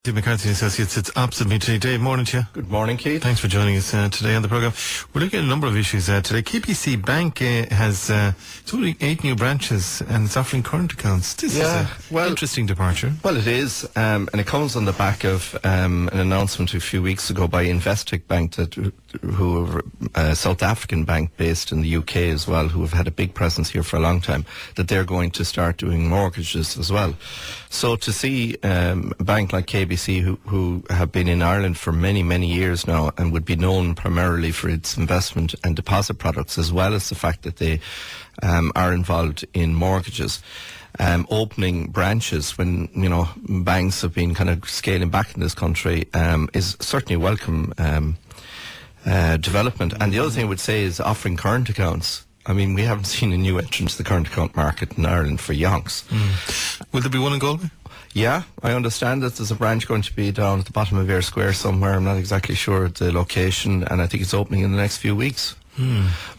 Dave McCarthy Associates, it's opposite me today. Dave, morning to you. Good morning, Keith. Thanks for joining us today on the programme. We're looking at a number of issues today. KBC Bank has it's only 8 new branches and it's offering current accounts. This is an interesting departure. Well, it is, and it comes on the back of an announcement a few weeks ago by Investec Bank, who are a South African bank based in the UK as well, who have had a big presence here for a long time, that they're going to start doing mortgages as well. So to see a bank like KBC, who have been in Ireland for many, many years now and would be known primarily for its investment and deposit products, as well as the fact that they are involved in mortgages, opening branches when, banks have been kind of scaling back in this country, is certainly a welcome development. And the other thing I would say is offering current accounts. I mean, we haven't seen a new entrant to the current account market in Ireland for yonks. Will there be one in Galway? Yeah, I understand that there's a branch going to be down at the bottom of Ayr Square somewhere. I'm not exactly sure the location, and I think it's opening in the next few weeks.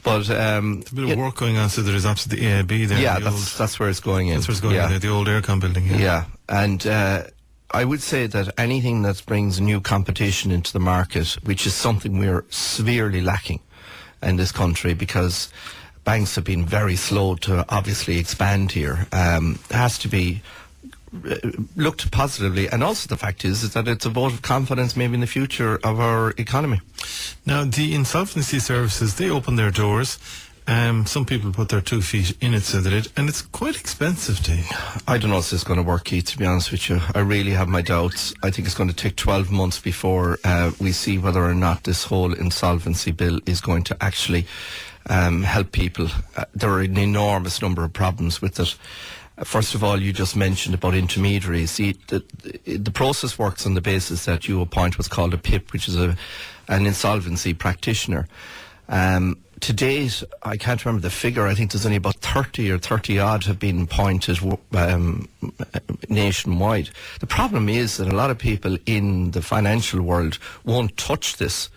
But there's a bit of work going on, so there is opposite the AIB there. Yeah, that's where it's going in. That's where it's going in, the old Aircom building. Yeah, and I would say that anything that brings new competition into the market, which is something we're severely lacking in this country, because banks have been very slow to obviously expand here, has to be looked positively. And also the fact is that it's a vote of confidence maybe in the future of our economy. Now, the insolvency services, they open their doors. Some people put their 2 feet in it, so that and it's quite expensive, Dave. I don't know if this is going to work, Keith, to be honest with you. I really have my doubts. I think it's going to take 12 months before we see whether or not this whole insolvency bill is going to actually help people. There are an enormous number of problems with it. First of all, you just mentioned about intermediaries. See, the process works on the basis that you appoint what's called a PIP, which is an insolvency practitioner. To date, I can't remember the figure. I think there's only about 30 or 30 odd have been appointed nationwide. The problem is that a lot of people in the financial world won't touch this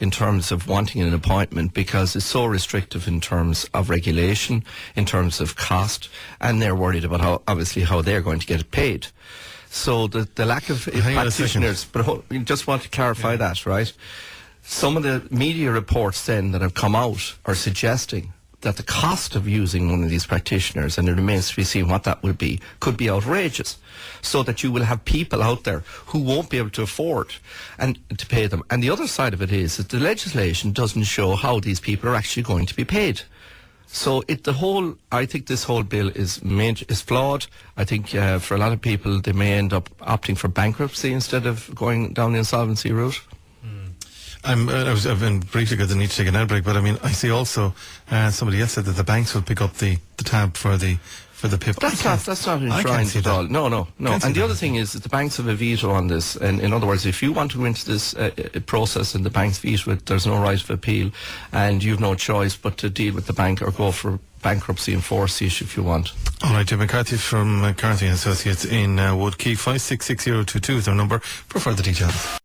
in terms of wanting an appointment, because it's so restrictive in terms of regulation, in terms of cost, and they're worried about how they're going to get it paid. So the lack of practitioners, but we just want to clarify that, right? Some of the media reports then that have come out are suggesting that the cost of using one of these practitioners, and it remains to be seen what that will be, could be outrageous, so that you will have people out there who won't be able to afford and to pay them. And the other side of it is that the legislation doesn't show how these people are actually going to be paid. So I think this whole bill is flawed. I think for a lot of people, they may end up opting for bankruptcy instead of going down the insolvency route. I've been briefly got the need to take an ad break, but I mean, I see also somebody else said that the banks will pick up the tab for the PIP. That's not enshrined at all. No. And the other thing is that the banks have a veto on this. And in other words, if you want to go into this process and the banks veto it, there's no right of appeal, and you've no choice but to deal with the bank or go for bankruptcy and force the issue if you want. All right, Jim McCarthy from McCarthy Associates in Wood Key. 566022 is our number for further details.